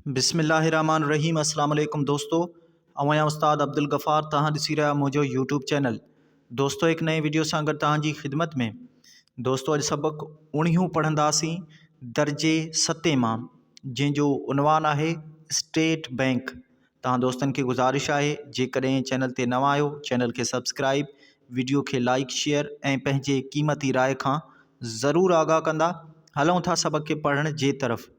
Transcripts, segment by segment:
बिस्मिल्लाहिर्रहमानिर्रहीम। अस्सलाम वालेकुम दोस्तों, आहियां उस्ताद अब्दुल गफ़ार। तव्हां ॾिसी रहिया मुंहिंजो यूट्यूब चैनल। दोस्तों, एक नए वीडियो सां गॾु तव्हांजी ख़िदमत में। दोस्तों, अॼु सबक़ 19 पढ़ंदासीं दर्जे 7 मां, जंहिंजो उनवान आहे स्टेट बैंक। तव्हां दोस्तनि खे गुज़ारिश आहे, जेकॾहिं चैनल ते नवां आहियो, चैनल खे सब्सक्राइब, वीडियो खे लाइक शेयर ऐं पंहिंजे क़ीमती राय खां ज़रूरु आगाह कंदा। हलूं था सबक़ खे पढ़ण जे तरफ़।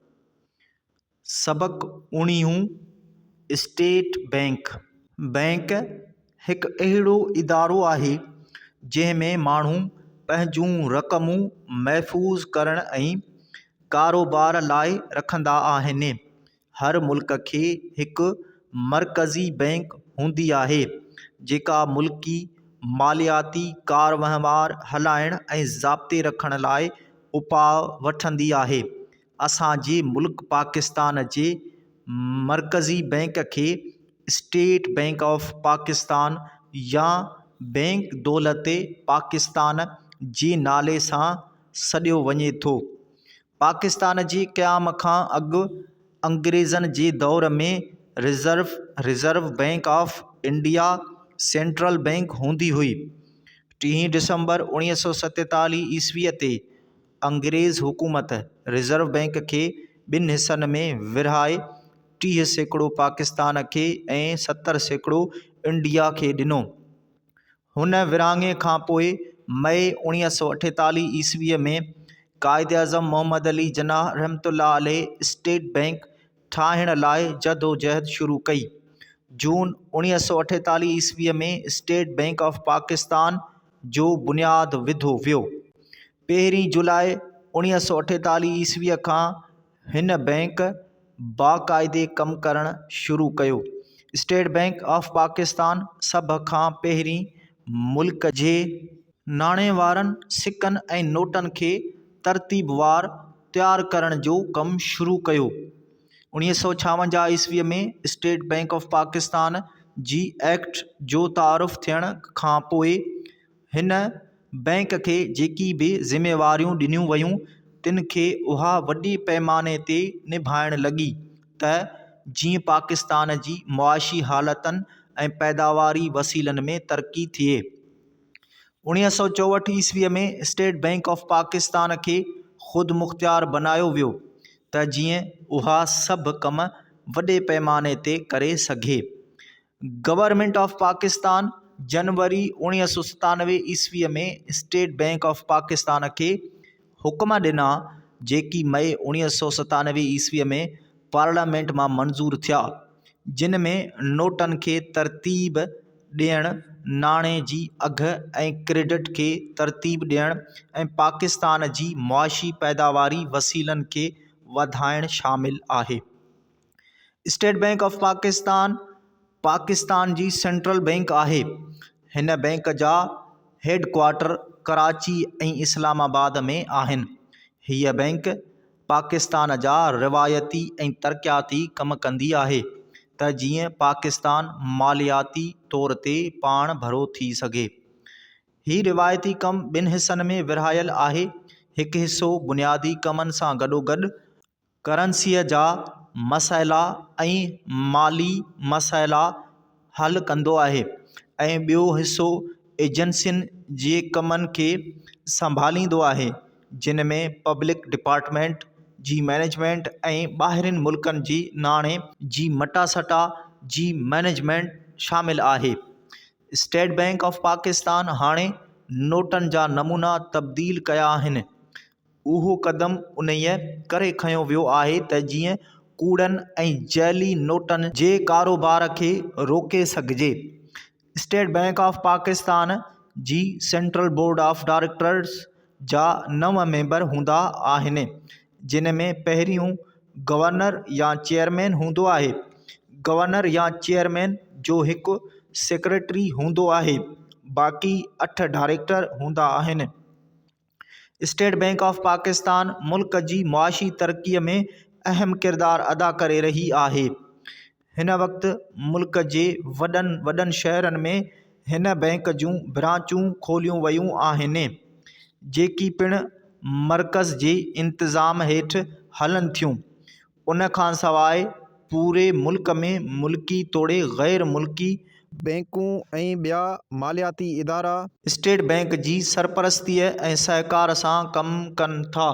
सबक 19 स्टेट बैंक। बैंक हिकु अहिड़ो इदारो आहे जंहिं में माण्हू पंहिंजूं रक़मूं महफ़ूज़ करण ऐं कारोबार लाइ रखंदा आहिनि। हर मुल्क खे हिकु मरकज़ी बैंक हूंदी आहे जेका मुल्की मालियाती कार वहिंवार हलाइण ऐं ज़ाब्ते रखण लाइ उपाउ वठंदी आहे। असांजे मुल्क पाकिस्तान जे मरकज़ी बैंक खे स्टेट बैंक ऑफ पाकिस्तान या बैंक दौलत पाकिस्तान जे नाले सां सॾियो वञे थो। पाकिस्तान जे क़याम खां अॻु अंग्रेज़नि जे दौर में reserve bank of India central bank हूंदी हुई। 3 दिसंबर 1947 ईस्वीअ ते अंग्रेज़ हुकूमत रिज़र्व बैंक खे 2 हिस्सनि में विरहाए 30% पाकिस्तान खे ऐं 70% इंडिया खे ॾिनो। हुन विरहाङे खां पोइ मई 1948 ईस्वीअ में क़ाइदे आज़म मोहम्मद अली जनाह रहमतुल्लाह अलैह स्टेट बैंक ठाहिण लाइ जदोजहद शुरू कई। जून 1948 ईस्वीअ में स्टेट बैंक ऑफ पाकिस्तान जो बुनियादु विधो वियो। 1 जुलाई 1948 ईस्वीअ खां हिन बैंक बाक़ाइदे कमु करणु शुरू कयो। स्टेट बैंक ऑफ पाकिस्तान सभ खां पहिरीं मुल्क जे नाणे वारनि सिकनि ऐं नोटनि खे तरतीबवार तयारु करण जो कमु शुरू कयो। 1956 ईस्वीअ में स्टेट बैंक ऑफ पाकिस्तान जी एक्ट जो तारुफ़ थियण खां पोइ हिन बैंक खे जेकी बि ज़िम्मेवारियूं ॾिनियूं वयूं, तिन खे उहा वॾे पैमाने ते निभाइण लॻी त जीअं पाकिस्तान जी मुआशी हालतनि ऐं पैदावारी वसीलनि में तरक़ी थिए। 1964 ईस्वीअ में स्टेट बैंक ऑफ पाकिस्तान खे ख़ुदि मुख़्तियार बनायो वियो त जीअं उहा सभु कम वॾे पैमाने ते करे सघे। गवर्नमेंट ऑफ पाकिस्तान जनवरी 1997 ईस्वीअ में स्टेट बैंक ऑफ पाकिस्तान खे हुक्म ॾिना, जेकी मई 1997 ईस्वीअ में पार्लियामेंट मां मंज़ूर थिया, जिन में नोटनि खे तरतीब ॾियण, नाणे जी अघ ऐं क्रेडिट खे तरतीब ॾियण ऐं पाकिस्तान जी मुआशी पैदावारी वसीलनि खे वधाइण शामिल आहे। State Bank of Pakistan Pakistan जी सेंट्रल बैंक आहे। हिन बैंक जा हेडक्वार्टर कराची ऐं इस्लामाबाद में आहिनि। हीअ बैंक पाकिस्तान जा रिवायती ऐं तरक़ियाती कम कंदी आहे त जीअं पाकिस्तान मालियाती तौर ते पाण भरो थी सघे। ही रिवायती कम 2 हिस्सनि में विरहायल आहे। हिकु हिस्सो बुनियादी कमनि सां गॾोगॾु करंसीअ जा मसइला ऐं माली मसइला हल कंदो आहे, ऐं ॿियो हिस्सो एजेंसियुनि जे कमनि खे संभालींदो आहे, जिन में पब्लिक डिपार्टमेंट जी मैनेजमेंट ऐं ॿाहिरिनि मुल्कनि जी नाणे जी मटासटा जी मैनेजमेंट शामिल आहे। स्टेट बैंक ऑफ पाकिस्तान हाणे नोटनि जा नमूना तब्दील कया आहिनि। उहो क़दम उन्हीअ करे खयो वियो आहे त जीअं कूड़नि ऐं जैली नोटनि जे कारोबार खे रोके सघिजे। स्टेट बैंक ऑफ पाकिस्तान जी सेंट्रल बोर्ड ऑफ डायरेक्टर्स जा 9 मेंबर हूंदा आहिनि, जिन में पहिरियों गवर्नर या चेयरमैन हूंदो आहे। गवर्नर या चेयरमैन जो हिकु सेक्रेटरी हूंदो आहे। बाक़ी 8 डायरेक्टर हूंदा आहिनि। स्टेट बैंक ऑफ पाकिस्तान मुल्क जी मुआशी तरक़ीअ में अहम किरदारु अदा करे रही आहे। हिन वक़्तु मुल्क जे वॾनि शहरनि में हिन बैंक जूं ब्रांचूं खोलियूं वयूं आहिनि, जेकी पिणु मर्कज़ जे इंतिज़ाम हेठि हलनि थियूं। उन खां सवाइ पूरे मुल्क में मुल्की तोड़े गैर मुल्की बैंकूं ऐं ॿिया मालियाती इदारा स्टेट बैंक जी सरपरस्तीअ ऐं सहकार सां कमु कनि था।